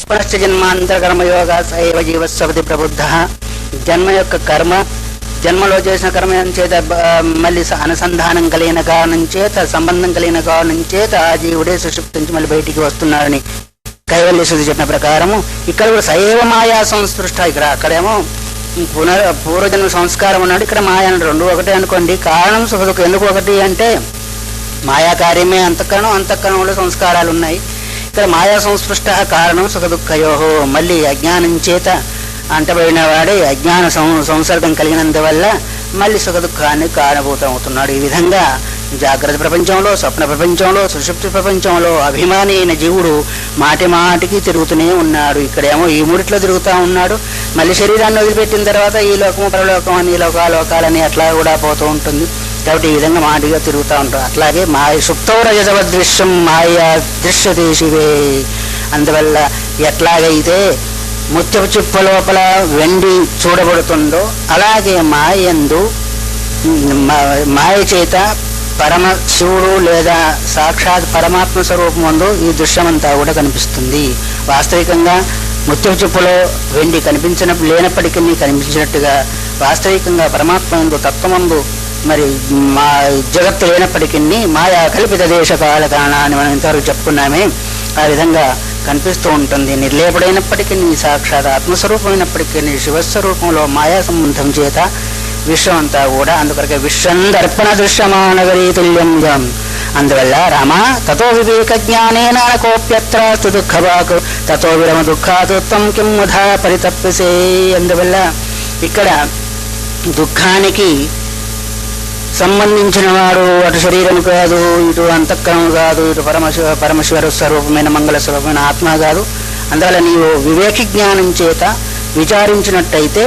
పునశ్చ జన్మాంతర కర్మయోగ సైవ జీవస్వతి ప్రబుద్ధ. జన్మ యొక్క కర్మ, జన్మలో చేసిన కర్మ చేత మళ్ళీ అనుసంధానం కలిగిన కారణం చేత, సంబంధం కలిగిన కారణం చేత ఆ జీవుడే సుషుప్తి నుంచి మళ్ళీ బయటికి వస్తున్నాడని కైవల్య శృతి చెప్పిన ప్రకారము ఇక్కడ కూడా సైవ మాయా సంస్పృష్ట. అక్కడేమో పూర్వజన్మ సంస్కారం ఉన్నాడు, ఇక్కడ మాయా అన్నాడు. రెండు ఒకటే అనుకోండి. కారణం సుఖదుఖం ఎందుకు ఒకటి అంటే మాయా కార్యమే అంతఃకరణం, అంతఃకరణంలో సంస్కారాలు ఉన్నాయి. ఇక్కడ మాయా సంస్పృష్ట కారణం సుఖదుఖయోహో. మళ్ళీ అజ్ఞానం చేత అంటబడిన వాడే అజ్ఞాన సంసర్గం కలిగినందువల్ల మళ్ళీ సుఖదుఖాన్ని కారణభూతం అవుతున్నాడు. ఈ విధంగా జాగ్రత్త ప్రపంచంలో, స్వప్న ప్రపంచంలో, సుషుప్తి ప్రపంచంలో అభిమాని అయిన జీవుడు మాటి మాటికి తిరుగుతూనే ఉన్నాడు. ఇక్కడేమో ఈ మూడిట్లో తిరుగుతూ ఉన్నాడు. మళ్ళీ శరీరాన్ని వదిలిపెట్టిన తర్వాత ఈ లోకము పరలోకం అని, లోకాలని అట్లా కూడా పోతూ ఉంటుంది. కాబట్టి ఈ విధంగా మాటిగా తిరుగుతూ ఉంటాడు. అట్లాగే మాయ సుప్తో రజతవదృశ్యం మాయా దృశ్యతే శివే. అందువల్ల ఎట్లాగైతే ముత్యపు చిప్ప లోపల వెండి చూడబడుతుందో అలాగే మాయందు మాయ చేత పరమ శివుడు లేదా సాక్షాత్ పరమాత్మ స్వరూపమందు ఈ దృశ్యమంతా కూడా కనిపిస్తుంది. వాస్తవికంగా ముత్యపు చిప్పలో వెండి లేనప్పటికీ కనిపించినట్టుగా వాస్తవికంగా పరమాత్మ తత్వమందు మరి మా జగత్తు లేనప్పటికీ మాయా కల్పిత దేశ కాల కారణాన్ని మనం ఇంతవరకు చెప్పుకున్నామే. ఆ విధంగా కనిపిస్తూ ఉంటుంది. నిర్లేపుడైనప్పటికీ సాక్షాత్ ఆత్మస్వరూపమైనప్పటికీ శివస్వరూపంలో మాయా సంబంధం చేత విశ్వం అంతా కూడా అందుకొరకే విశ్వం దర్పణ దృశ్యమానగరీ తుల్యం. అందువల్ల రామ తతో వివేక జ్ఞానేన కోప్యత్రాస్తు దుఃఖవాకు తతో విరమ దుఃఖాతుత్వం కిం ముధా పరితప్యసే. అందువల్ల ఇక్కడ దుఃఖానికి సంబంధించిన వాడు అటు శరీరం కాదు, ఇటు అంతఃకరణం కాదు, ఇటు పరమశివ స్వరూపమైన మంగళ స్వరూపమైన ఆత్మ కాదు. అందువల్ల నీవు వివేక జ్ఞానం చేత విచారించినట్టయితే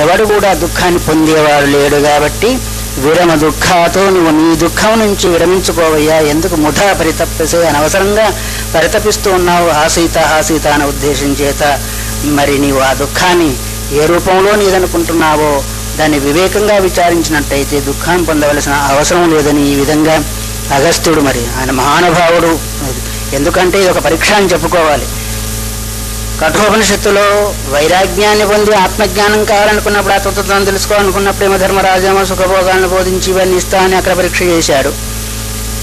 ఎవడు కూడా దుఃఖాన్ని పొందేవాడు లేడు. కాబట్టి విరమ దుఃఖాతో నువ్వు నీ దుఃఖం నుంచి విరమించుకోవయ్యా. ఎందుకు ముఠా పరితప్పిసే, అనవసరంగా పరితపిస్తూ ఉన్నావు ఆసీత అనే ఉద్దేశం చేత. మరి నీవు ఆ దుఃఖాన్ని ఏ రూపంలో నీదనుకుంటున్నావో దాన్ని వివేకంగా విచారించినట్టయితే దుఃఖాన్ని పొందవలసిన అవసరం లేదని ఈ విధంగా అగస్త్యుడు మరి ఆయన మహానుభావుడు. ఎందుకంటే ఇది ఒక పరీక్ష అని చెప్పుకోవాలి. కఠోపనిషత్తులో వైరాగ్యాన్ని పొంది ఆత్మజ్ఞానం కావాలనుకున్నప్పుడు, ఆత్మతత్వాన్ని తెలుసుకోవాలనుకున్నప్పుడు ఏమో ధర్మరాజేమో సుఖభోగాలను బోధించి ఇవన్నీ ఇస్తా అని అక్కడ పరీక్ష చేశాడు.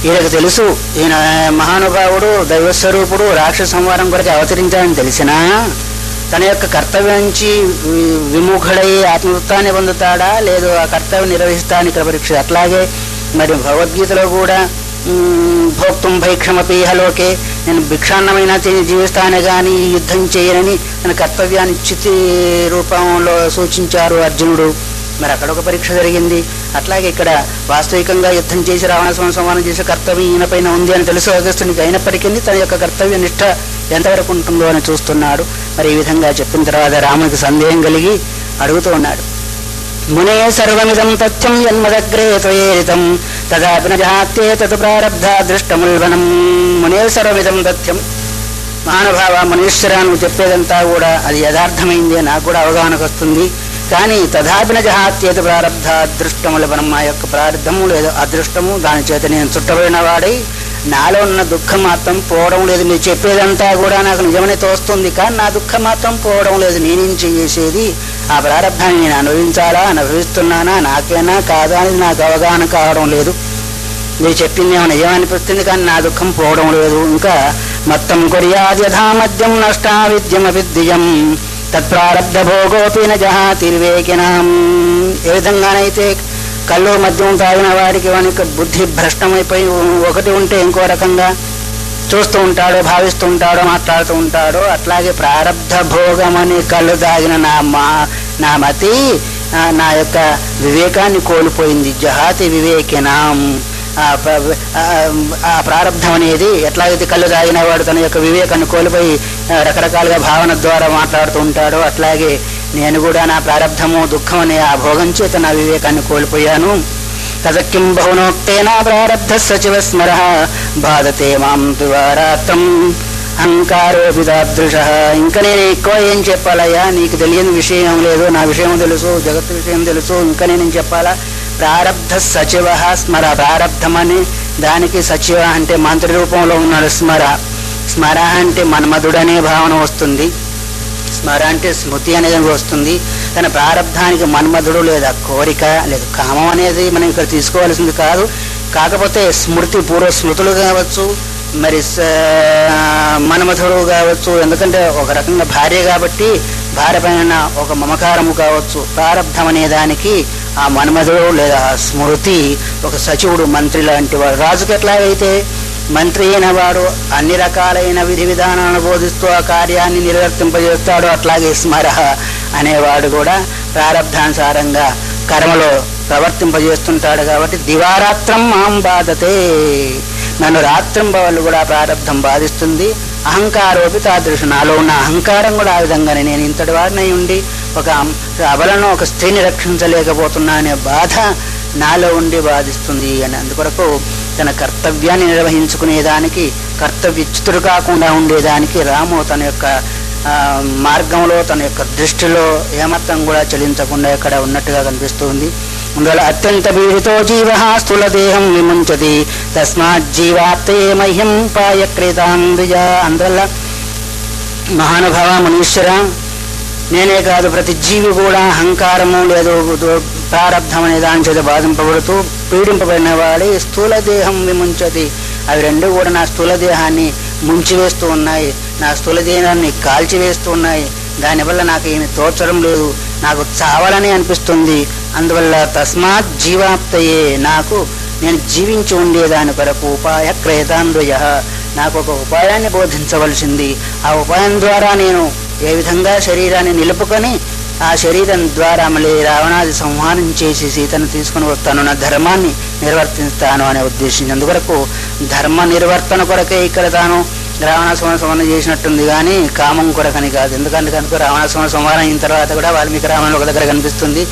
ఈయనకు తెలుసు ఈయన మహానుభావుడు, దైవస్వరూపుడు, రాక్షస సంహారం కొరకు అవతరించాలని తెలిసినా తన యొక్క కర్తవ్యం నుంచి విముఖుడై ఆత్మతత్వాన్ని పొందుతాడా లేదు ఆ కర్తవ్యం నిర్వహిస్తాను ఇక్కడ పరీక్ష. అట్లాగే మరి భగవద్గీతలో కూడా భోక్తుం భైక్షమపి ఇహలోకే, నేను భిక్షాన్నమైనా జీవిస్తానే కానీ యుద్ధం చేయనని తన కర్తవ్యాన్ని చితి రూపంలో సూచించారు అర్జునుడు. మరి అక్కడ ఒక పరీక్ష జరిగింది. అట్లాగే ఇక్కడ వాస్తవికంగా యుద్ధం చేసి రావణ సంహారం చేసే కర్తవ్యం ఈయనపైన ఉంది అని తెలుసు అగస్త్యునికి. అయినప్పటికీ తన యొక్క కర్తవ్య నిష్ఠ ఎంతవరకు ఉంటుందో అని చూస్తున్నాడు. మరి ఈ విధంగా చెప్పిన తర్వాత రామునికి సందేహం కలిగి అడుగుతూ ఉన్నాడు. మునే సర్వమిదం తథ్యం యన్మదగ్రే త్వయేరితం తదాపి నజాత్యే తత్ ప్రారబ్ధ దృష్టముల్బనం. మునే సర్వమిదం తథ్యం, మహానుభావ మునీశ్వరా నువ్వు చెప్పేదంతా కూడా అది యథార్థమైందే, నాకు కూడా అవగాహనకు వస్తుంది. కానీ తదాపి నజాత్యేత ప్రారబ్ధ అదృష్టముల్బనం, మా యొక్క ప్రారంధము లేదు అదృష్టము, దాని చేత నేను చుట్టబడిన వాడై నాలో ఉన్న దుఃఖం మాత్రం పోవడం లేదు. మీరు చెప్పేదంతా కూడా నాకు నిజమనే తోస్తుంది, కానీ నా దుఃఖం మాత్రం పోవడం లేదు. నేనేం చేసేది? ఆ ప్రారంభాన్ని నేను అనుభవిస్తున్నానా, నాకేనా కాదా అని నాకు అవగాహన కావడం లేదు. మీరు చెప్పింది ఏమో నిజమనిపిస్తుంది, కానీ నా దుఃఖం పోవడం లేదు. ఇంకా మొత్తం కొరియాద్యథామద్యం నష్టా విద్యమవిద్యం తత్ప్రారబ్ధ భోగోపి నజహాతిర్వేకినాం. ఏ విధంగానైతే కళ్ళు మద్యం తాగిన వాడికి వానికి బుద్ధి భ్రష్టమైపోయి ఒకటి ఉంటే ఇంకో రకంగా చూస్తూ ఉంటాడో, భావిస్తూ ఉంటాడో, మాట్లాడుతూ ఉంటాడో, అట్లాగే ప్రారబ్ధ భోగమని కళ్ళు తాగిన నా మతి నా యొక్క వివేకాన్ని కోల్పోయింది. జహాతి వివేకినాం. ఆ ప్రారబ్ధం అనేది ఎట్లాగైతే కళ్ళు తాగిన వాడు తన యొక్క వివేకాన్ని కోల్పోయి రకరకాలుగా భావన ద్వారా మాట్లాడుతూ ఉంటాడో, అట్లాగే నేను కూడా నా ప్రారబ్ధము దుఃఖం అనే ఆ భోగం చేత నా వివేకాన్ని కోల్పోయాను. తదకిం బహునోక్తేన ప్రారబ్ధ సచివ స్మర బాధతే మాం దువారాత్రం అహంకారో విదాదృశ. ఇంకా నేను ఎక్కువ ఏం చెప్పాలయ్యా, నీకు తెలియని విషయం లేదు, నా విషయం తెలుసు, జగత్తు విషయం తెలుసు, ఇంకా నేను చెప్పాలా? ప్రారబ్ధ సచివ స్మర, ప్రారబ్ధమని దానికి సచివ అంటే మంత్రి రూపంలో ఉన్నాడు స్మర. స్మర అంటే మన్మధుడనే భావన వస్తుంది. స్మర అంటే స్మృతి అనేది వస్తుంది. తన ప్రారంధానికి మన్మధుడు లేదా కోరిక లేదా కామం అనేది మనం ఇక్కడ తీసుకోవాల్సింది కాదు. కాకపోతే స్మృతి, పూర్వ స్మృతులు కావచ్చు, మరి మన్మధుడు కావచ్చు. ఎందుకంటే ఒక రకంగా భార్య కాబట్టి భార్య పైన ఒక మమకారము కావచ్చు. ప్రారంధం అనే దానికి ఆ మన్మధుడు లేదా స్మృతి ఒక సచివుడు, మంత్రి లాంటి వాడు. రాజుకి ఎట్లాగైతే మంత్రి అయిన వాడు అన్ని రకాలైన విధి విధానాలను బోధిస్తూ ఆ కార్యాన్ని నిర్వర్తింపజేస్తాడు, అట్లాగే స్మర అనేవాడు కూడా ప్రారంధానుసారంగా కర్మలో ప్రవర్తింపజేస్తుంటాడు. కాబట్టి దివారాత్రం మాం బాధతే, నన్ను రాత్రింబవళ్ళు కూడా ప్రారంధం బాధిస్తుంది. అహంకారోపి తాదృశం, నాలో ఉన్న అహంకారం కూడా ఆ విధంగానే నేను ఇంతటి వాడినై ఉండి ఒక అబలను, ఒక స్త్రీని రక్షించలేకపోతున్నా అనే బాధ నాలో ఉండి బాధిస్తుంది అని. అందుకొరకు తన కర్తవ్యాన్ని నిర్వహించుకునేదానికి, కర్తవ్యచ్యుతుడు కాకుండా ఉండేదానికి రాము తన యొక్క మార్గంలో, తన యొక్క దృష్టిలో ఏమాత్రం కూడా చలించకుండా ఇక్కడ ఉన్నట్టుగా కనిపిస్తుంది. అందువల్ల అత్యంత పీడితో జీవ స్థూలదేహం విముంచతి తస్మాత్ జీవాత్తే మహ్యం పాయక్రీతాం ద్విజ. అందువల్ల మహానుభావ మునీశ్వర, నేనే కాదు ప్రతి జీవి కూడా అహంకారము లేదు ప్రారంధం అనే దాని చేత బాధింపబడుతూ పీడింపబడిన వాడి స్థూలదేహం విముంచతి. అవి రెండు కూడా నా స్థూలదేహాన్ని ముంచివేస్తూ ఉన్నాయి, నా స్థూలదేహాన్ని కాల్చివేస్తూ ఉన్నాయి. దానివల్ల నాకు ఏమి తోచడం లేదు, నాకు చావాలని అనిపిస్తుంది. అందువల్ల తస్మాత్ జీవాప్తయే, నాకు నేను జీవించి ఉండేదాని కొరకు ఉపాయ క్రేతాన్వయ, నాకు ఒక ఉపాయాన్ని బోధించవలసింది. ఆ ఉపాయం ద్వారా నేను ఏ విధంగా శరీరాన్ని నిలుపుకొని ఆ శరీరం ద్వారా మళ్ళీ రావణాది సంహారం చేసి సీతను తీసుకుని వస్తాను, నా ధర్మాన్ని నిర్వర్తిస్తాను అనే ఉద్దేశం. అందువరకు ధర్మ నిర్వర్తన కొరకే ఇక్కడ తాను రావణాసుర సంహారం చేసినట్టుంది, కానీ కామం కొరకని కాదు. ఎందుకంటే కనుక రావణాసుర సంహారం అయిన తర్వాత కూడా వాల్మీకి రామాయణంలో ఒక దగ్గర కనిపిస్తుంది,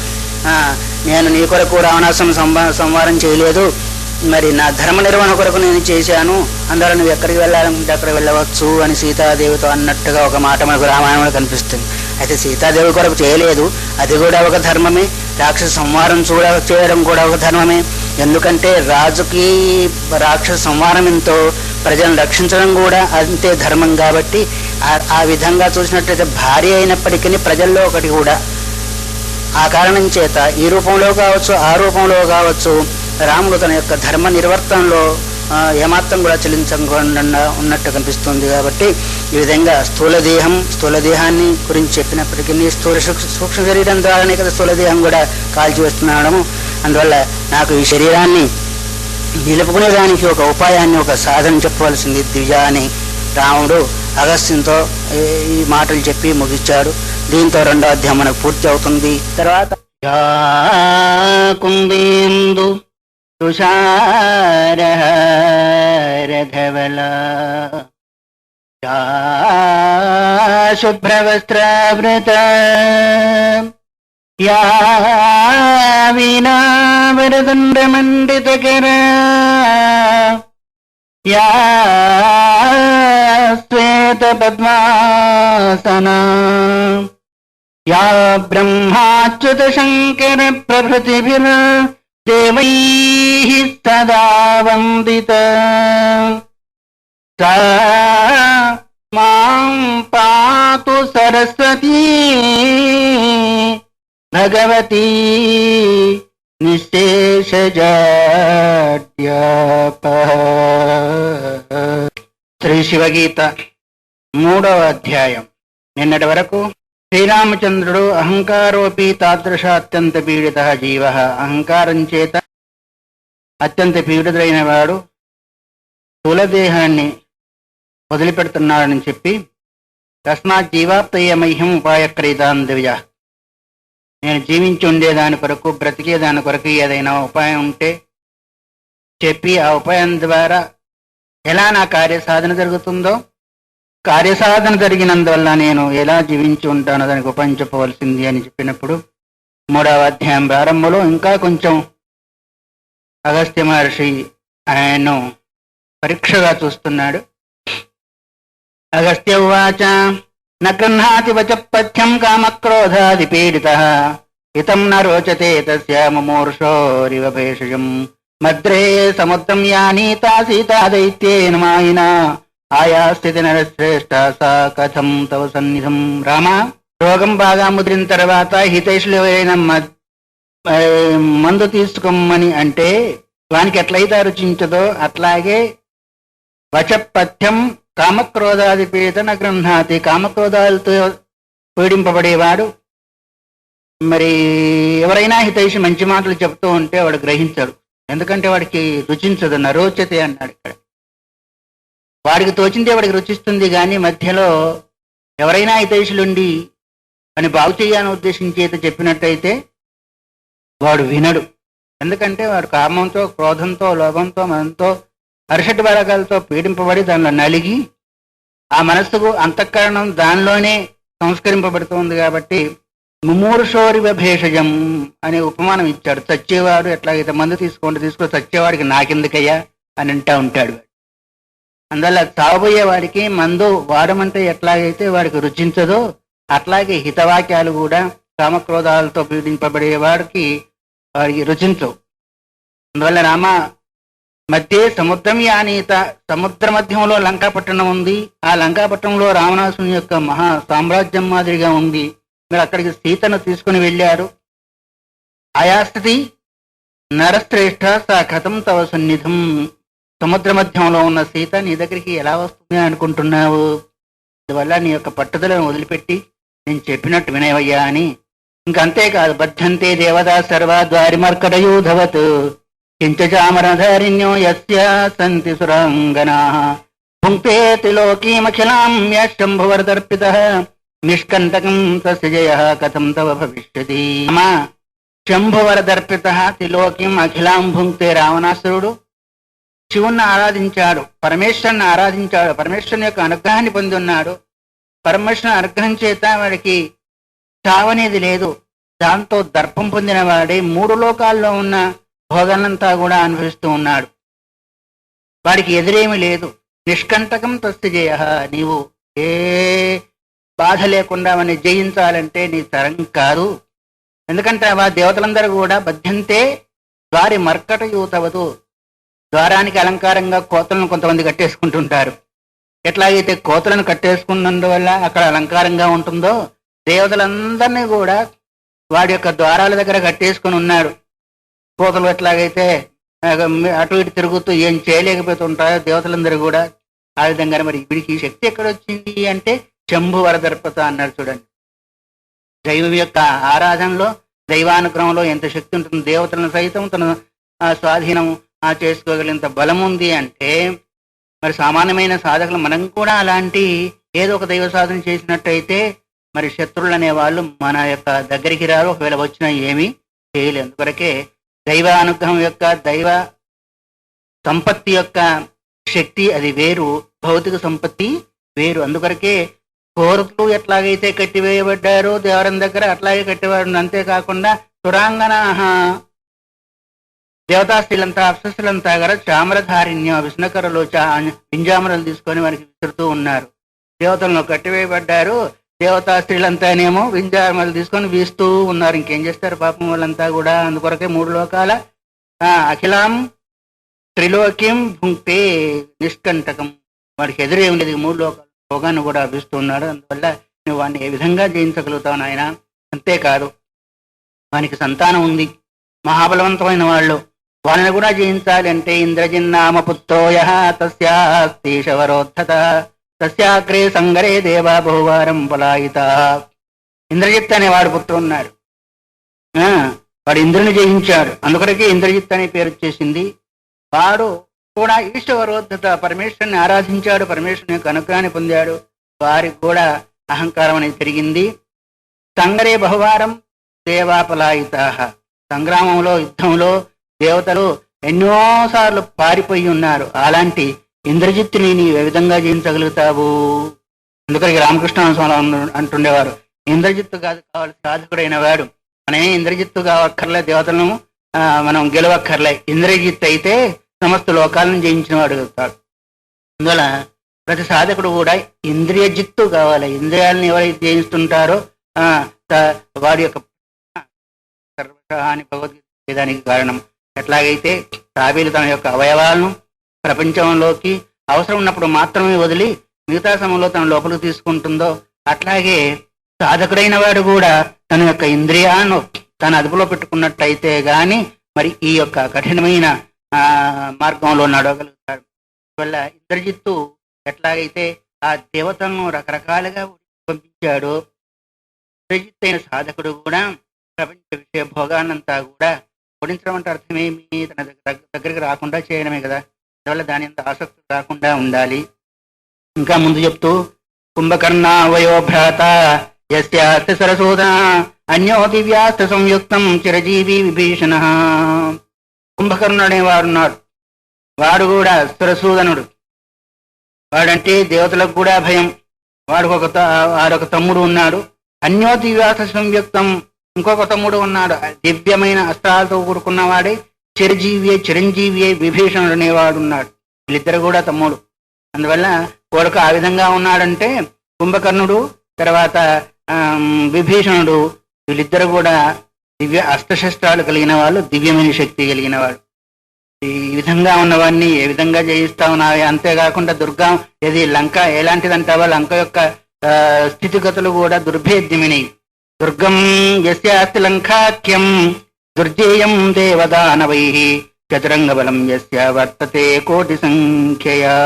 నేను నీ కొరకు రావణాసుర సంహారం చేయలేదు, మరి నా ధర్మ నిర్వహణ కొరకు నేను చేశాను, అందువల్ల నువ్వు ఎక్కడికి వెళ్ళాలంటే అక్కడ వెళ్ళవచ్చు అని సీతాదేవితో అన్నట్టుగా ఒక మాట మనకు రామాయణంలో కనిపిస్తుంది. అయితే సీతాదేవి కొరకు చేయలేదు, అది కూడా ఒక ధర్మమే. రాక్షస సంహారం చేయడం కూడా ఒక ధర్మమే. ఎందుకంటే రాజుకి రాక్షస సంహారం ఎంతో, ప్రజలను రక్షించడం కూడా అంతే ధర్మం. కాబట్టి ఆ విధంగా చూసినట్లయితే భార్య అయినప్పటికీ ప్రజల్లో ఒకటి కూడా. ఆ కారణం చేత ఈ రూపంలో కావచ్చు, ఆ రూపంలో కావచ్చు, రాముడు తన యొక్క ధర్మ నిర్వర్తనలో ఏమాత్రం కూడా చెల్లించకుండా ఉన్నట్టు కనిపిస్తుంది. కాబట్టి ఈ విధంగా స్థూలదేహాన్ని గురించి చెప్పినప్పటికీ సూక్ష్మ శరీరం ద్వారానే కదా స్థూలదేహం కూడా కాల్చివేస్తున్నాడము. అందువల్ల నాకు ఈ శరీరాన్ని నిలుపుకునేదానికి ఒక ఉపాయాన్ని, ఒక సాధన చెప్పవలసింది ద్విజ అని రాముడు అగస్త్యంతో ఈ మాటలు చెప్పి ముగించాడు. దీంతో 2వ అధ్యాయం మనకు పూర్తి అవుతుంది. తర్వాత కుంభేందు తుషారధవల శుభ్రవస్త్రావృత యా వీణావరదండమండితకర యా శ్వేత పద్మాసనా యా బ్రహ్మాచ్యుత శంకర ప్రభృతిభిర్ దేవైః సదా వందిత సా మాం పాతు సరస్వతీ భగవతీ నిశేషజాడ్యాపః. శ్రీ శివగీత 3వ అధ్యాయం. నిన్నటి వరకు శ్రీరామచంద్రుడు అహంకారోపి తాదృశ అత్యంత పీడిత జీవ, అహంకారం చేత అత్యంత పీడితుడైన వాడు స్థూలదేహాన్ని వదిలిపెడుతున్నాడని చెప్పి తస్మాత్ జీవాప్తయ మహ్యం ఉపాయక్రీతాం ద్విజ, నేను జీవించి ఉండేదాని కొరకు, బ్రతికేదాని కొరకు ఏదైనా ఉపాయం ఉంటే చెప్పి ఆ ఉపాయం ద్వారా ఎలా నా కార్యసాధన జరుగుతుందో, కార్యసాధన జరిగినందువల్ల నేను ఎలా జీవించి ఉంటానో దానికి ఉపాయం చెప్పవలసింది అని చెప్పినప్పుడు 3వ అధ్యాయం ప్రారంభంలో ఇంకా కొంచెం అగస్త్య మహర్షి ఆయన్ను పరీక్షగా చూస్తున్నాడు. అగస్త్య ఉవాచ న గృహ్ణాతి వచ పథ్యం కామక్రోధాది పీడితః ఇతం న రోచతే తస్య ముమూర్షోరివ భేషజం మద్రే సముద్రం యానీతా సీతా దైత్యేన మాయినా ఆయా స్థితి నరశ్రేష్ట సా కథం తవ సన్నిధం. రామ, రోగం బాగా ముదిరిన తర్వాత హితైషులు ఎవరైనా మందు తీసుకోమని అంటే వానికి ఎట్లయితే రుచించదో అట్లాగే వచపథ్యం కామక్రోధాది పీడన గృహ్ణాతి. కామక్రోధాలతో పీడింపబడేవాడు మరి ఎవరైనా హితైషి మంచి మాటలు చెప్తూ ఉంటే వాడు గ్రహించడు, ఎందుకంటే వాడికి రుచించదు. నరోచతే అన్నాడు ఇక్కడ. వాడికి తోచిందే వాడికి రుచిస్తుంది, కానీ మధ్యలో ఎవరైనా హితైషులుండి అని బాగు చేయాలని ఉద్దేశించేత చెప్పినట్టయితే వాడు వినడు. ఎందుకంటే వాడు కామంతో, క్రోధంతో, లోభంతో, మనంతో, అరిషట్ బలగాలతో పీడింపబడి దానిలో నలిగి ఆ మనస్సుకు అంతఃకరణం దానిలోనే సంస్కరింపబడుతుంది. కాబట్టి ముమూర్షోరివ భేషజం అనే ఉపమానం ఇచ్చాడు. చచ్చేవాడు ఎట్లాగైతే మందు తీసుకో చచ్చేవాడికి నాకెందుకయ్యా అని అంటా ఉంటాడు. అందువల్ల తాగబోయేవాడికి మందు వాడమంటే ఎట్లాగైతే వాడికి రుచించదో అట్లాగే హితవాక్యాలు కూడా కామక్రోధాలతో పీడింపబడేవాడికి వాడికి రుచించవు. అందువల్ల రామ మధ్య సముద్రం యానీత, సముద్ర మధ్యంలో లంకాపట్టణం ఉంది. ఆ లంకాపట్టణంలో రావణాసుని యొక్క మహా సామ్రాజ్యం మాదిరిగా ఉంది. మీరు అక్కడికి సీతను తీసుకుని వెళ్ళారు. ఆయాస్థితి నరశ్రేష్ఠ సా కథం తవ సన్నిధం. సముద్ర మధ్యంలో ఉన్న సీత నీ దగ్గరికి ఎలా వస్తుంది అనుకుంటున్నావు? అందువల్ల నీ యొక్క పట్టుదలను వదిలిపెట్టి నేను చెప్పినట్టు వినవయ్యా అని. ఇంకంతేకాదు, బద్ధంతే దేవదా సర్వా ద్వారిమర్కటయూధవత్ కించామరధారిణ్యో యస్య సంతి సురాంగనా భుంక్తే త్రిలోకీమఖిలాం శంభువర్దర్పితః నిష్కంటకం తస్య జయః కథం తవ భవిష్యతి. శంభువరదర్పితః త్రిలోకీం అఖిలాం భుంక్తే. రావణాసురుడు శివుణ్ణి ఆరాధించాడు, పరమేశ్వరుని ఆరాధించాడు, పరమేశ్వరుని యొక్క అనుగ్రహాన్ని పొంది ఉన్నాడు. పరమేశ్వరుని అనుగ్రహం చేత వాడికి చావనేది లేదు. దాంతో దర్పం పొందిన వాడే 3 లోకాల్లో ఉన్న భోగాన్నంతా కూడా అనుభవిస్తూ ఉన్నాడు. వాడికి ఎదురేమీ లేదు. నిష్కంటకం తస్య జయః. నీవు ఏ బాధ లేకుండా వాడిని జయించాలంటే నీ తరం కాదు. ఎందుకంటే ఆ దేవతలందరూ కూడా బధ్యంతే ద్వారి మర్కట యూతవతు. ద్వారానికి అలంకారంగా కోతలను కొంతమంది కట్టేసుకుంటుంటారు. ఎట్లాగైతే కోతలను కట్టేసుకున్నందువల్ల అక్కడ అలంకారంగా ఉంటుందో దేవతలందరినీ కూడా వాడి యొక్క ద్వారాల దగ్గర కట్టేసుకుని ఉన్నాడు. కోతలు ఎట్లాగైతే అటు ఇటు తిరుగుతూ ఏం చేయలేకపోతుంటాయో దేవతలందరూ కూడా ఆ విధంగా. మరి వీడికి ఈ శక్తి ఎక్కడొచ్చింది అంటే శంభు వరదర్పత అన్నాడు. చూడండి, దైవం యొక్క ఆరాధనలో, దైవానుగ్రహంలో ఎంత శక్తి ఉంటుంది. దేవతలను సైతం తన స్వాధీనం చేసుకోగలిగినంత బలం ఉంది అంటే మరి సామాన్యమైన సాధకులు మనం కూడా అలాంటి ఏదో ఒక దైవ సాధన చేసినట్టయితే మరి శత్రువులు అనేవాళ్ళు మన యొక్క దగ్గరికి రారు. ఒకవేళ వచ్చినా ఏమీ చేయలేదు. అందుకొరకే దైవ అనుగ్రహం యొక్క, దైవ సంపత్తి యొక్క శక్తి అది వేరు, భౌతిక సంపత్తి వేరు. అందుకొరకే కోరకులు ఎట్లాగైతే కట్టివేయబడ్డారో దేవరం దగ్గర అట్లాగే కట్టివాడు. అంతేకాకుండా సురాంగనా దేవతా స్త్రీలంతా, అప్సరస్సులంతా కూడా చామరధారిణ్యం విష్ణుకరలో పింజామరలు తీసుకొని వారికి విసురుతూ ఉన్నారు. దేవతలను కట్టివేయబడ్డారు. దేవతా స్త్రీలంతానేమో వింజామరలు తీసుకొని వీస్తూ ఉన్నారు. ఇంకేం చేస్తారు పాపం వాళ్ళంతా కూడా. అందుకొరకే 3 లోకాల అఖిలాం త్రిలోక్యం భుంక్తే నిష్కంటకం. వాడికి ఎదురే ఉండేది 3 లోకాల భోగాన్ని కూడా అభిస్తూ ఉన్నాడు. అందువల్ల నువ్వు వాడిని ఏ విధంగా జయించగలుగుతావు నాయన. అంతేకాదు, వానికి సంతానం ఉంది, మహాబలవంతమైన వాళ్ళు. వాళ్ళని కూడా జయించాలి అంటే ఇంద్రజిన్నామ పుత్రోయ తస్యాస్తీశవరోద్ధత తస్యాగ్రే సంగరే దేవా బహువారం పలాయిత. ఇంద్రజిత్ అనే వాడు పుత్రుడు ఉన్నాడు. వాడు ఇంద్రుని జయించాడు. అందుకొరకే ఇంద్రజిత్ అనే పేరు వచ్చేసింది. వాడు కూడా ఈశ్వరోద్ధత, పరమేశ్వరుని ఆరాధించాడు, పరమేశ్వరుని యొక్క అనుగ్రహాన్ని పొందాడు. వారికి కూడా అహంకారం అనేది పెరిగింది. సంగరే బహువారం దేవాపలాయిత. సంగ్రామంలో, యుద్ధంలో దేవతలు ఎన్నోసార్లు పారిపోయి ఉన్నారు. అలాంటి ఇంద్రజిత్తుని నీవు ఏ విధంగా జయించగలుగుతావు? అందుకని రామకృష్ణ స్వామి అంటుండేవారు, ఇంద్రజిత్తు కాదు కావాలి సాధకుడైన వాడు. మనమే ఇంద్రజిత్తు కావక్కర్లే, దేవతలను మనం గెలవక్కర్లే. ఇంద్రజిత్తు అయితే సమస్త లోకాలను జయించిన వాడు కాదు. అందువల్ల ప్రతి సాధకుడు కూడా ఇంద్రియ జిత్తు కావాలి. ఇంద్రియాలను ఎవరైతే జయిస్తుంటారో వాడి యొక్క సర్వహాని భగవద్గీత దానికి కారణం. ఎట్లాగైతే తాబేలు తన యొక్క అవయవాలను ప్రపంచంలోకి అవసరం ఉన్నప్పుడు మాత్రమే వదిలి మిగతా సమయంలో తన లోపలికి తీసుకుంటుందో, అట్లాగే సాధకుడైన వాడు కూడా తన యొక్క ఇంద్రియాలను తన అదుపులో పెట్టుకున్నట్టయితే గాని మరి ఈ యొక్క కఠినమైన మార్గంలో నడవగలుగుతాడు. వల్ల ఇంద్రజిత్తు ఎట్లాగైతే ఆ దేవతలను రకరకాలుగా పంపించాడో, ఇంద్రజిత్ అయిన సాధకుడు కూడా ప్రపంచ విషయ భోగాన్నంతా కూడా ఓడించడం అంటే అర్థమేమి? తన దగ్గరికి రాకుండా చేయడమే కదా. అందువల్ల దాని అంత ఆసక్తి రాకుండా ఉండాలి. ఇంకా ముందు చెప్తూ, కుంభకర్ణ వయోభ్రాత యస్యాస్తి సరసూదన అన్యో దివ్యాస్త సంయుక్తం చిరజీవి విభీషణ. కుంభకర్ణుడు అనేవాడున్నాడు. వాడు కూడా సురసూదనుడు. వాడంటే దేవతలకు కూడా భయం. వాడొక తమ్ముడు ఉన్నాడు. అన్యో దివ్యాస్త సంయుక్తం, ఇంకొక తమ్ముడు ఉన్నాడు. దివ్యమైన అస్త్రాలతో కూడుకున్నవాడే చిరంజీవియే విభీషణుడు అనేవాడు ఉన్నాడు. వీళ్ళిద్దరు కూడా తమ్ముడు. అందువల్ల కొడుకు ఆ విధంగా ఉన్నాడంటే కుంభకర్ణుడు తర్వాత విభీషణుడు వీళ్ళిద్దరు కూడా దివ్య అస్త్రశస్త్రాలు కలిగిన వాళ్ళు, దివ్యమైన శక్తి కలిగిన వాళ్ళు. ఈ విధంగా ఉన్నవాడిని ఏ విధంగా జయిస్తా ఉన్నావి? అంతేకాకుండా దుర్గం ఏది లంక ఎలాంటిదంటావా? లంక యొక్క స్థితిగతులు కూడా దుర్భేద్యమైనవి. దుర్గం యస్యాస్తి లంకాఖ్యం దుర్జేయం దేవదానవై చతురంగ బలం యస్య వర్తతే కోటి సంఖ్యయా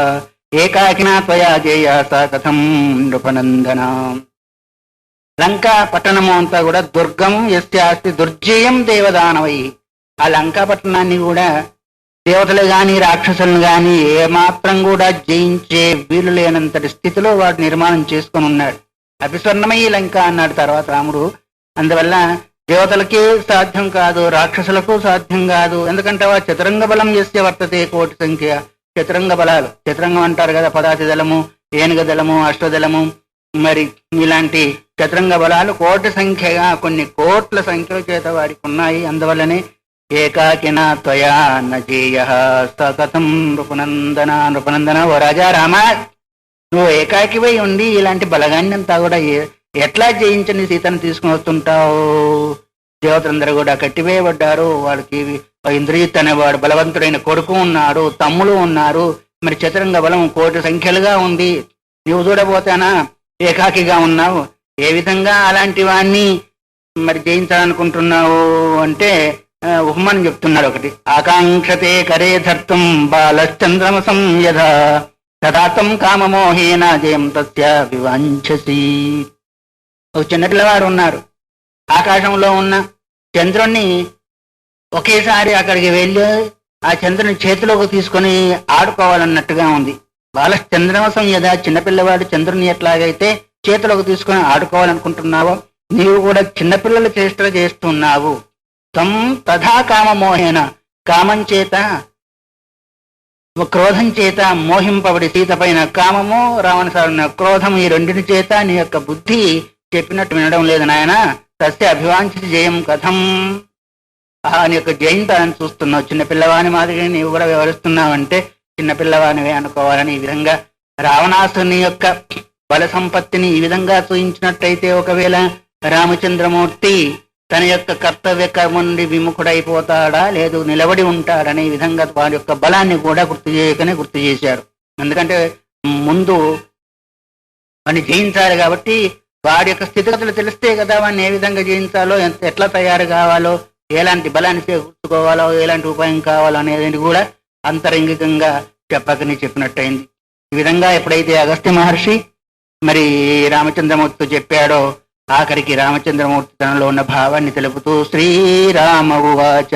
ఏకాకినా త్వయా జేయ సా కథం నృపనందన. లంకా పట్టణము అంతా కూడా దుర్గం యస్యాస్తి దుర్జేయం దేవదానవై. ఆ లంకా పట్టణాన్ని కూడా దేవతలు గాని రాక్షసులను గాని ఏమాత్రం కూడా జయించే వీలు లేనంతటి స్థితిలో వాడు నిర్మాణం చేసుకుని ఉన్నాడు. అభిస్వర్ణమయ్యి లంక అన్నాడు తర్వాత రాముడు. అందువల్ల దేవతలకే సాధ్యం కాదు, రాక్షసులకు సాధ్యం కాదు. ఎందుకంటే చతురంగ బలం చేస్తే వర్తతే కోటి సంఖ్య. చతురంగ బలాలు, చతురంగం అంటారు కదా, పదాతి దళము, ఏనుగ దళము, అష్టదళము, మరి ఇలాంటి చతురంగ బలాలు కోటి సంఖ్యగా కొన్ని కోట్ల సంఖ్యల చేత వాడికి ఉన్నాయి. అందువల్లనే ఏకాకినా త్వయా నజేయ సకథం నృపనందన. నృపనందన, ఓ రాజా రామ, నువ్వు ఏకాకివై ఉండి ఇలాంటి బలగాన్ని అంతా కూడా ఎట్లా జయించని సీతను తీసుకుని వస్తుంటావు? దేవతలందరూ కూడా కట్టివేయబడ్డారు. వాడికి ఇంద్రజిత్ అనేవాడు బలవంతుడైన కొడుకు ఉన్నాడు, తమ్ములు ఉన్నారు. మరి చతురంగ బలం కోటి సంఖ్యలుగా ఉంది. నువ్వు చూడబోతానా ఏకాకిగా ఉన్నావు? ఏ విధంగా అలాంటి వాణ్ణి మరి జయించాలనుకుంటున్నావు అంటే ఉపమానం చెప్తున్నాడు ఒకటి. ఆకాంక్షతే కరే ధర్తుం బాలశ్చంద్రమసం యథా తదాతం కామమోహేన జయం తస్య వివాంఛసి. ఒక చిన్నపిల్లవాడు ఉన్నారు. ఆకాశంలో ఉన్న చంద్రుణ్ణి ఒకేసారి అక్కడికి వెళ్ళి ఆ చంద్రుని చేతిలోకి తీసుకొని ఆడుకోవాలన్నట్టుగా ఉంది. బాలశ్చంద్రమసం యథా, చిన్నపిల్లవాడు చంద్రుని ఎట్లాగైతే చేతిలోకి తీసుకొని ఆడుకోవాలనుకుంటున్నావో నీవు కూడా చిన్నపిల్లల చేష్టలు చేస్తున్నావు. తం తథా కామమోహేన, కామం చేత క్రోధం చేత మోహింపబడి సీత పైన కామము, రావణసారుని క్రోధం, ఈ రెండింటి చేత నీ యొక్క బుద్ధి చెప్పినట్టు వినడం లేదు నాయన. తస్య అభివాంఛిత జయం కథం. నీ యొక్క జయంతాన్ని చూస్తున్నావు. చిన్నపిల్లవాని మాదిరి నీవు కూడా వ్యవహరిస్తున్నావంటే చిన్నపిల్లవానివే అనుకోవాలని ఈ విధంగా రావణాసుని యొక్క బల సంపత్తిని ఈ విధంగా చూయించినట్టయితే ఒకవేళ రామచంద్రమూర్తి తన యొక్క కర్తవ్య కర్మ నుండి విముఖుడైపోతాడా, లేదు నిలబడి ఉంటాడనే విధంగా వారి యొక్క బలాన్ని కూడా గుర్తు చేశాడు. ఎందుకంటే ముందు వాడిని జయించాలి కాబట్టి వాడి యొక్క స్థితిగతులు తెలిస్తే కదా వాడిని ఏ విధంగా జయించాలో, ఎట్లా తయారు కావాలో, ఎలాంటి బలాన్ని చేకూర్చుకోవాలో, ఎలాంటి ఉపాయం కావాలో అనేది కూడా అంతరంగికంగా చెప్పినట్టయింది. ఈ విధంగా ఎప్పుడైతే అగస్త్య మహర్షి మరి రామచంద్రమూర్తితో చెప్పాడో ఆఖరికి రామచంద్రమూర్తి తనలో ఉన్న భావాన్ని తెలుపుతూ శ్రీరామ ఉవాచ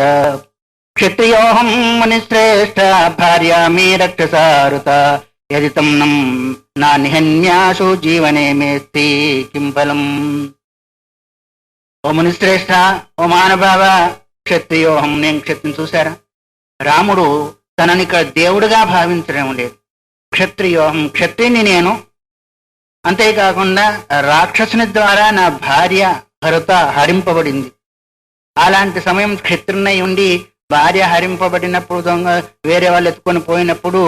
క్షత్రియోహం మునిశ్రేష్ఠ భార్యామి రక్షసారుత యదితం నా నిహన్యాసు జీవనే మేస్తి కిం ఫలం. ఓ మునిశ్రేష్ఠ, ఓ మానభావ, క్షత్రియోహం, నేను క్షత్రిని. చూశారా, రాముడు తనని ఇక్కడ దేవుడుగా భావించడం లేదు. క్షత్రియోహం, క్షత్రిని నేను. అంతేకాకుండా రాక్షసుని ద్వారా నా భార్య హరుత హరింపబడింది. అలాంటి సమయం క్షత్రునై ఉండి భార్య హరింపబడినప్పుడు, దొంగ వేరే వాళ్ళు ఎత్తుకొని పోయినప్పుడు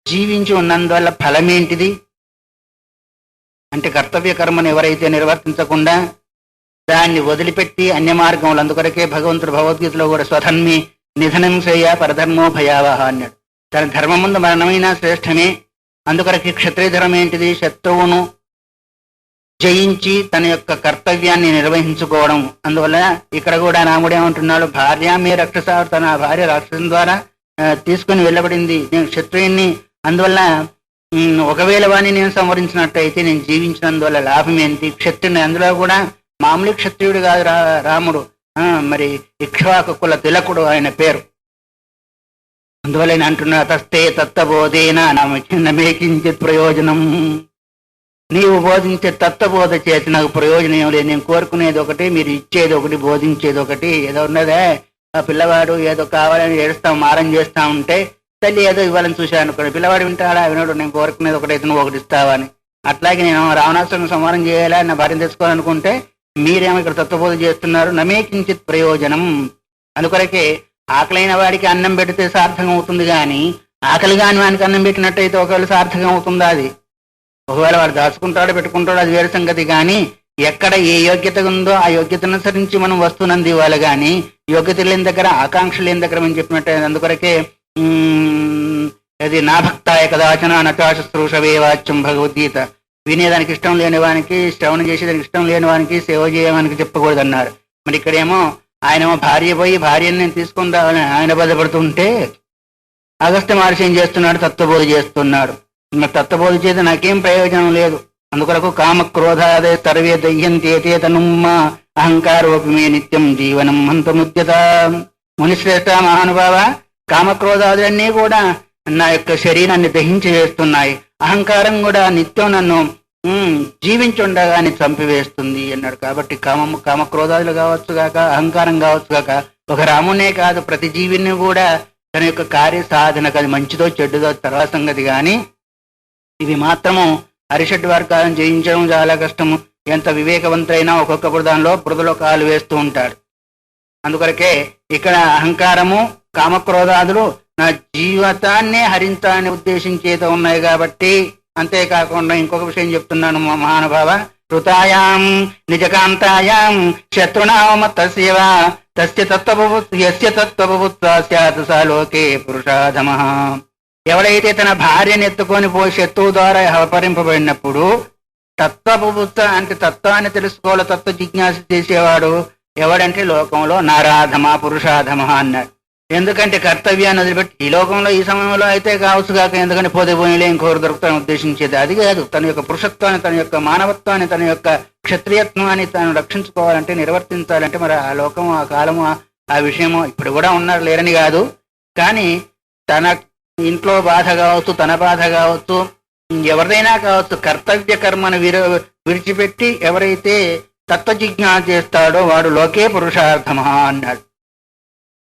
జీవించి ఉన్నందువల్ల ఫలమేంటిది అంటే కర్తవ్య కర్మను ఎవరైతే నిర్వర్తించకుండా దాన్ని వదిలిపెట్టి అన్య మార్గంలో, అందుకొరకే భగవంతుడు భగవద్గీతలో కూడా స్వధర్మి నిధనం శ్రేయ పరధర్మో భయావహ అన్నాడు. తన ధర్మం ముందు మరణమైనా శ్రేష్టమే, అందుకొరకు క్షత్రియ ధర్మం ఏంటిది? శత్రువును జయించి తన యొక్క కర్తవ్యాన్ని నిర్వహించుకోవడం. అందువల్ల ఇక్కడ కూడా రాముడు ఏమంటున్నాడు, భార్య మీ రక్షస, తన భార్య రాక్షసం ద్వారా తీసుకుని వెళ్ళబడింది, నేను క్షత్రియుణ్ణి. అందువల్ల ఒకవేళ వాడిని నేను సంవరించినట్టయితే నేను జీవించినందువల్ల లాభం ఏంటి? క్షత్రియుని, అందులో కూడా మామూలు క్షత్రియుడు కాదు రాముడు, మరి ఇక్ష్వాకు కుల తిలకుడు ఆయన పేరు. అందువల్ల నేను అంటున్నా, తస్తే తత్వబోధేన నమే కించిత్ ప్రయోజనం. నీవు బోధించే తత్వబోధ చేసి నాకు ప్రయోజనం ఏం లేదు. నేను కోరుకునేది ఒకటి, మీరు ఇచ్చేది ఒకటి, బోధించేది ఒకటి. ఏదో ఉన్నదే ఆ పిల్లవాడు ఏదో కావాలని ఏడుస్తాం, మారం చేస్తా ఉంటే తల్లి ఏదో ఇవ్వాలని చూశాను. పిల్లవాడు వింటాడా? వినడు. నేను కోరుకునేది ఒకటైతే నువ్వు ఒకటి ఇస్తావా అని. అట్లాగే నేను రావణాసురుని సంహారం చేయాలా, నా భార్యను తెచ్చుకోవాలనుకుంటే మీరేమో ఇక్కడ తత్వబోధ చేస్తున్నారు. నమే కించిత్ ప్రయోజనం. అందుకొరకే ఆకలైన వాడికి అన్నం పెడితే సార్థకం అవుతుంది, కానీ ఆకలి కాని వానికి అన్నం పెట్టినట్టయితే ఒకవేళ సార్థకం అవుతుందా? అది ఒకవేళ వాడు దాచుకుంటాడో పెట్టుకుంటాడో అది వేరే సంగతి. కానీ ఎక్కడ ఏ యోగ్యత ఉందో ఆ యోగ్యతను అనుసరించి మనం వస్తువునంది ఇవ్వాలి. కానీ యోగ్యత లేని దగ్గర, ఆకాంక్ష లేని దగ్గర మనం చెప్పినట్టే. అందుకొరకే అది నా భక్తాయ కదాచన నటాశుశ్రూషవే వాచ్యం భగవద్గీత. వినేదానికి ఇష్టం లేని వానికి, శ్రవణం చేసేదానికి ఇష్టం లేని వానికి సేవ చేయడానికి చెప్పకూడదు అన్నారు. మరి ఇక్కడేమో ఆయనేమో భార్య పోయి భార్యను నేను తీసుకుని రావాలని ఆయన బాధపడుతుంటే అగస్త్య మహర్షి ఏం చేస్తున్నాడు? తత్వబోధ చేస్తున్నాడు. మరి తత్వబోధ చేస్తే నాకేం ప్రయోజనం లేదు. అందుకొరకు కామక్రోధాదే సర్వే దయ్యంతేతనుమ్మ అహంకారోపి మే నిత్యం జీవనం హంతముద్యత. మునిశ్రేష్ఠ మహానుభావ, కామక్రోధాదులన్నీ కూడా నా యొక్క శరీరాన్ని దహించి వేస్తున్నాయి. అహంకారం కూడా నిత్యం నన్ను జీవించుండగాని చంపివేస్తుంది అన్నాడు. కాబట్టి కామక్రోధాదులు కావచ్చు కాక, అహంకారం కావచ్చు కాక, ఒక రామునే కాదు ప్రతి జీవిని కూడా తన యొక్క కార్య సాధనకు అది మంచిదో చెడ్డుదో తర్వాత సంగతి. కానీ ఇవి మాత్రము అరిషడ్ వర్గాలను జయించడం చాలా కష్టము. ఎంత వివేకవంతులైనా ఒక్కొక్కప్పుడు దానిలో బురదలో కాలు వేస్తూ ఉంటాడు. అందుకొరకే ఇక్కడ అహంకారము, కామక్రోధాదులు నా జీవితాన్నే హరించాలని ఉద్దేశించేతో ఉన్నాయి. కాబట్టి అంతేకాకుండా ఇంకొక విషయం చెప్తున్నాను మహానుభావ, ఋతాయాం నిజకాంతాయాం శత్రునామతస్యవా తస్య తత్వబుత్వా స్యాత్ సా లోకే పురుషాధమః. ఎవడైతే తన భార్యను ఎత్తుకొని పోయి శత్రువు ద్వారా అపహరింపబడినప్పుడు తత్వబుత్వ అంటే తత్వాన్ని తెలుసుకోవాలి, తత్వ జిజ్ఞాస చేసేవాడు ఎవడంటే లోకంలో నారాధమ పురుషాధమ అన్నాడు. ఎందుకంటే కర్తవ్యాన్ని వదిలిపెట్టి ఈ లోకంలో ఈ సమయంలో అయితే కావచ్చు కాక, ఎందుకంటే పోతే పోయిలే ఇంకొకరు దొరుకుతాను ఉద్దేశించేది అది కాదు. తన యొక్క పురుషత్వాన్ని, తన యొక్క మానవత్వాన్ని, తన యొక్క క్షత్రియత్వాన్ని తాను రక్షించుకోవాలంటే, నిర్వర్తించాలంటే మరి ఆ లోకము, ఆ కాలము, ఆ విషయము ఇప్పుడు కూడా ఉన్నారు లేరని కాదు. కానీ తన ఇంట్లో బాధ కావచ్చు, తన బాధ కావచ్చు, ఎవరిదైనా కావచ్చు, కర్తవ్య కర్మను విడిచిపెట్టి ఎవరైతే తత్వ జిజ్ఞాస చేస్తాడో వాడు లోకే పురుషార్థమ అన్నాడు.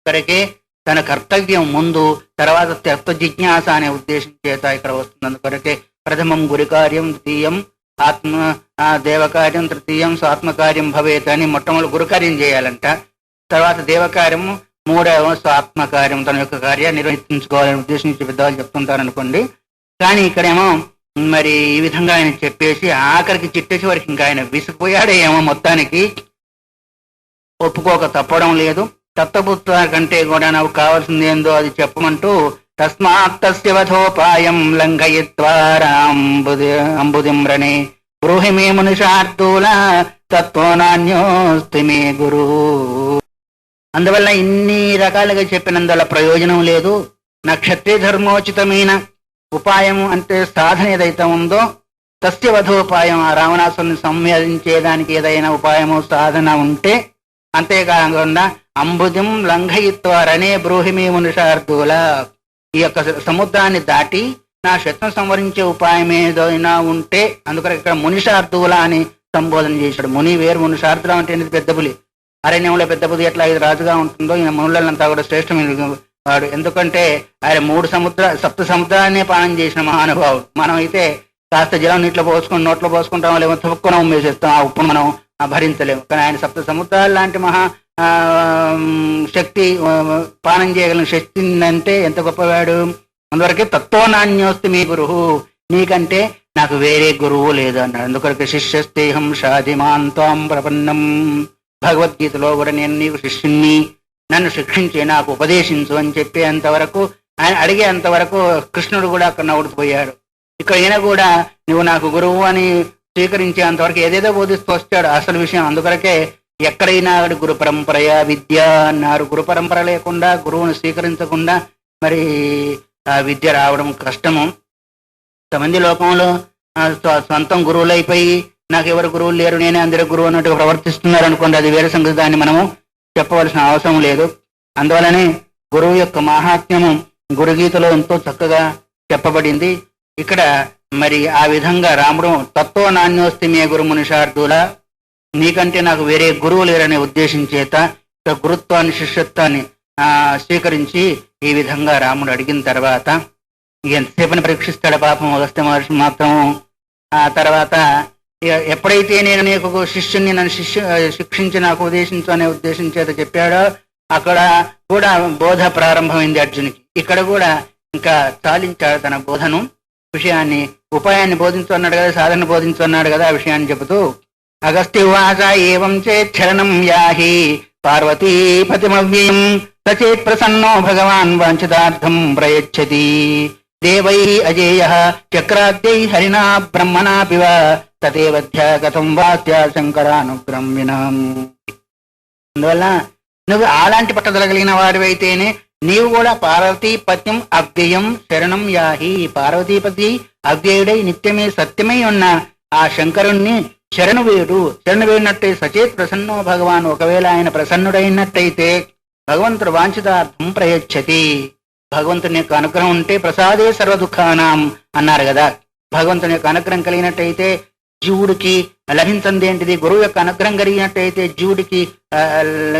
ఇక్కడికే తన కర్తవ్యం ముందు, తర్వాత తత్వ జిజ్ఞాస అనే ఉద్దేశం చేత ఇక్కడ వస్తుంది. అందుకొరకే ప్రథమం గురుకార్యం, ద్వితీయం దేవకార్యం, తృతీయం స్వాత్మకార్యం భవేత్ అని మొట్టమొదటి గురుకార్యం చేయాలంట. తర్వాత దేవకార్యము, మూడవ స్వాత్మకార్యం, తన యొక్క కార్యాన్ని నిర్వహించుకోవాలని ఉద్దేశించి పెద్దవాళ్ళు చెప్తుంటారు అనుకోండి. కానీ ఇక్కడేమో మరి ఈ విధంగా ఆయన చెప్పేసి ఆఖరికి చిట్టేసి వరకు ఇంకా ఆయన విసిపోయాడే ఏమో, మొత్తానికి ఒప్పుకోక తప్పడం లేదు. తత్వపుత్ర కంటే కూడా నాకు కావాల్సింది ఏందో అది చెప్పమంటూ తస్మాత్ తస్య వధోపాయం లంఘయిత్వా అంబుదిమ్రణే బ్రూహి మే మునిషార్థూల తత్వో నాన్యోస్తి మే గురు. అందువల్ల ఇన్ని రకాలుగా చెప్పినందువల్ల ప్రయోజనం లేదు. నా క్షత్రియ ధర్మోచితమైన ఉపాయము అంటే సాధన ఏదైతే ఉందో తస్య వధోపాయం, ఆ రావణాసురుని సంహరించేదానికి ఏదైనా ఉపాయము సాధన ఉంటే, అంతేకాకుండా అంబుదిం లంఘయిత్వా రణే బ్రూహిమీ మునిషార్థుల, ఈ యొక్క సముద్రాన్ని దాటి నా శత్రును సంవరించే ఉపాయం ఏదైనా ఉంటే, అందుకని ఇక్కడ మునిషార్థుల అని సంబోధన చేశాడు. ముని వేరు, మునిషార్థుల అంటే పెద్ద పులి. అరణ్యంలో పెద్ద పులి ఎట్లా ఇది రాజుగా ఉంటుందో ఈయన మునులంతా కూడా శ్రేష్టమైన వాడు. ఎందుకంటే ఆయన సప్త సముద్రాన్నే పానం చేసిన మహానుభావుడు. మనం అయితే కాస్త జలం నీటిలో పోసుకొని నోట్లో పోసుకుంటాం, లేకపోతే తొక్కున ఉమ్మేసేస్తాం, ఆ ఉప్పును మనం భరించలేము. కానీ ఆయన సప్త సముద్రాలు లాంటి మహా శక్తి, పానం చేయగలిగిన శక్తి అంటే ఎంత గొప్పవాడు. అందువరకే తత్వ నాణ్యోస్తి మీ గురువు, నీకంటే నాకు వేరే గురువు లేదు అన్నాడు. అందుకొరకు శిష్యస్తేహం షాదిమాన్ త్వాం ప్రపన్నం. భగవద్గీతలో కూడా నేను నీకు శిష్యుణ్ణి, నన్ను శిక్షించి నాకు ఉపదేశించు అని చెప్పేంతవరకు, ఆయన అడిగేంతవరకు కృష్ణుడు కూడా అక్కడ నవ్వుడిపోయాడు. ఇక్కడ ఈయన కూడా నువ్వు నాకు గురువు అని స్వీకరించేంతవరకు ఏదేదో బోధిస్తూ వస్తాడు అసలు విషయం. అందుకొరకే ఎక్కడైనా గురు పరంపరయా విద్య అన్నారు. గురు పరంపర లేకుండా గురువును స్వీకరించకుండా మరి ఆ విద్య రావడం కష్టము. కొంతమంది లోకంలో సొంతం గురువులైపోయి నాకు ఎవరు గురువులు లేరు, నేనే అందరి గురువు అన్నట్టుగా ప్రవర్తిస్తున్నారు అనుకోండి, అది వేరే సంగతి. దాన్ని మనము చెప్పవలసిన అవసరం లేదు. అందువలనే గురువు యొక్క మహాత్మ్యము గురుగీతలో ఎంతో చక్కగా చెప్పబడింది. ఇక్కడ మరి ఆ విధంగా రాముడు తత్వ నాణ్యోస్తి మే గురుముని శార్దూల, నీకంటే నాకు వేరే గురువు లేరనే ఉద్దేశం చేత గురుత్వాన్ని శిష్యత్వాన్ని స్వీకరించి ఈ విధంగా రాముడు అడిగిన తర్వాత ఎంతసేపని పరీక్షిస్తాడు పాపం అగస్త్య మహర్షి మాత్రం. ఆ తర్వాత ఎప్పుడైతే నేను నీకు శిష్యుని నన్ను శిక్షించి నాకు ఉపదేశించు అనే ఉద్దేశం చేత చెప్పాడో అక్కడ కూడా బోధ ప్రారంభమైంది అర్జునికి. ఇక్కడ కూడా ఇంకా చాలించాడు తన బోధను, విషయాన్ని ఉపాయాన్ని బోధించు అన్నాడు కదా, సాధన బోధించు అన్నాడు కదా, ఆ విషయాన్ని చెబుతూ అగస్త్యువాచ ఏవం చేత్ శరణం యాహి పార్వతీపతిమవ్యయం సచేత్ ప్రసన్నో భగవాన్ వాంఛితార్థం ప్రయచ్చతి దేవై అజేయ చక్రాద్యై హరినా బ్రహ్మణాపివ తదేవధ్య కథం వాస్య శంకరానుగ్రహం వినాం. అందువల్ల నువ్వు అలాంటి పట్టుదల కలిగిన వాడివైతేనే నీవు కూడా పార్వతీపత్యం అవ్యయం శరణం యాహి, పార్వతీపతి అవ్యయుడై నిత్యమే సత్యమై ఉన్న ఆ శంకరుణ్ణి శరణు వేడు. శరణు వేడినట్టే సచేత్ ప్రసన్నో భగవాన్, ఒకవేళ ఆయన ప్రసన్నుడైనట్టయితే భగవంతుడు వాంఛితార్థం ప్రయచ్చతి, భగవంతుని యొక్క అనుగ్రహం ఉంటే ప్రసాదే సర్వ దుఃఖానాం అన్నారు కదా. భగవంతుని యొక్క అనుగ్రహం కలిగినట్టయితే జీవుడికి లభించింది ఏంటిది, గురువు యొక్క అనుగ్రహం కలిగినట్టయితే జీవుడికి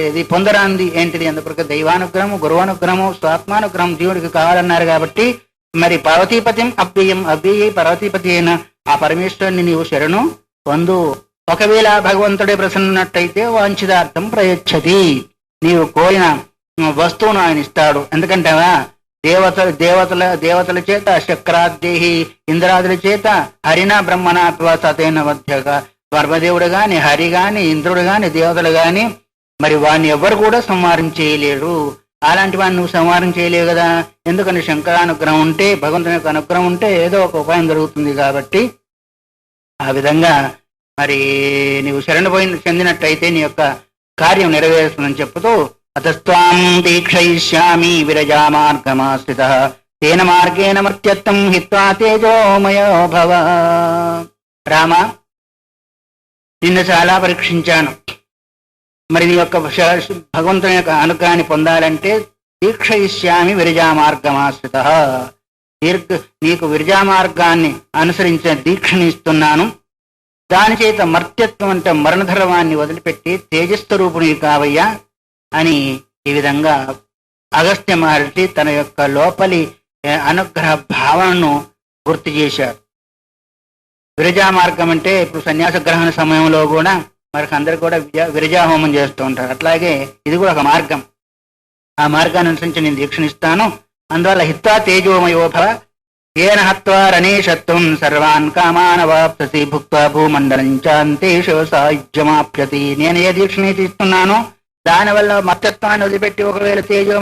ఇది పొందరాంది ఏంటిది. అందుకొరకు దైవానుగ్రహము, గురువానుగ్రహము, స్వాత్మానుగ్రహం జీవుడికి కావాలన్నారు. కాబట్టి మరి పార్వతీపత్యం అవ్యయం, అవ్యయ పార్వతీపతి అయిన ఆ పరమేశ్వరుని నీవు శరణు పొందు. ఒకవేళ భగవంతుడే ప్రసన్నట్టయితే వాంఛితార్థం ప్రయచ్చతి, నీవు కోరిన వస్తువును ఆయన ఇస్తాడు. ఎందుకంటేవా దేవతల చేత శక్రాద్దేహి ఇంద్రాదుల చేత హరినా బ్రహ్మణ సతైన మధ్యగా బ్రహ్మదేవుడు గాని, హరి గాని, ఇంద్రుడు గాని, దేవతలు గాని మరి వాడిని ఎవరు కూడా సంహారం చేయలేరు. అలాంటి వాడిని నువ్వు సంహారం చేయలేవు కదా. ఎందుకని శంకరానుగ్రహం ఉంటే, భగవంతుని యొక్క అనుగ్రహం ఉంటే ఏదో ఒక ఉపాయం జరుగుతుంది. కాబట్టి ఆ విధంగా మరి నీవు శరణు చెందినట్టయితే నీ యొక్క కార్యం నెరవేరుస్తుందని చెప్పుతూ అతస్త్వాం దీక్షయిష్యామి విరజా మార్గమాశ్రిత తేన మార్గేణ మర్త్యత్వం హిత్వా తేజోమయో భవ. రామ, నిన్ను చాలా పరీక్షించాను. మరి నీ యొక్క భగవంతుని యొక్క అనుగ్రహాన్ని పొందాలంటే దీక్షయిష్యామి విరజా మార్గమాశ్రిత, నీకు విరజా మార్గాన్ని అనుసరించిన దీక్షని ఇస్తున్నాను. దాని చేత మర్త్యత్వం అంటే మరణధర్మాన్ని వదిలిపెట్టి తేజస్వరూపుని కావయ్యా అని ఈ విధంగా అగస్త్య మహర్షి తన యొక్క లోపలి అనుగ్రహ భావనను గుర్తు చేశారు. విరజా మార్గం అంటే ఇప్పుడు సన్యాస గ్రహణ సమయంలో కూడా మనకు అందరు కూడా విరజా హోమం చేస్తూ ఉంటారు. అట్లాగే ఇది కూడా ఒక మార్గం. ఆ మార్గాన్ని అనుసరించి నేను దీక్షనిస్తాను. అందువల్ల హిత్వా తేజోమయోభవ ఏన హత్వా రణేశత్వం సర్వాన్ కామానవాప్ససి భుక్త్వా భూమండలం చాంతేషు సాయుజ్యమాప్యతి. నేను ఏ దీక్షని ఇస్తున్నానో దానివల్ల మత్తత్వాన్ని వదిలిపెట్టి ఒకవేళ తేజో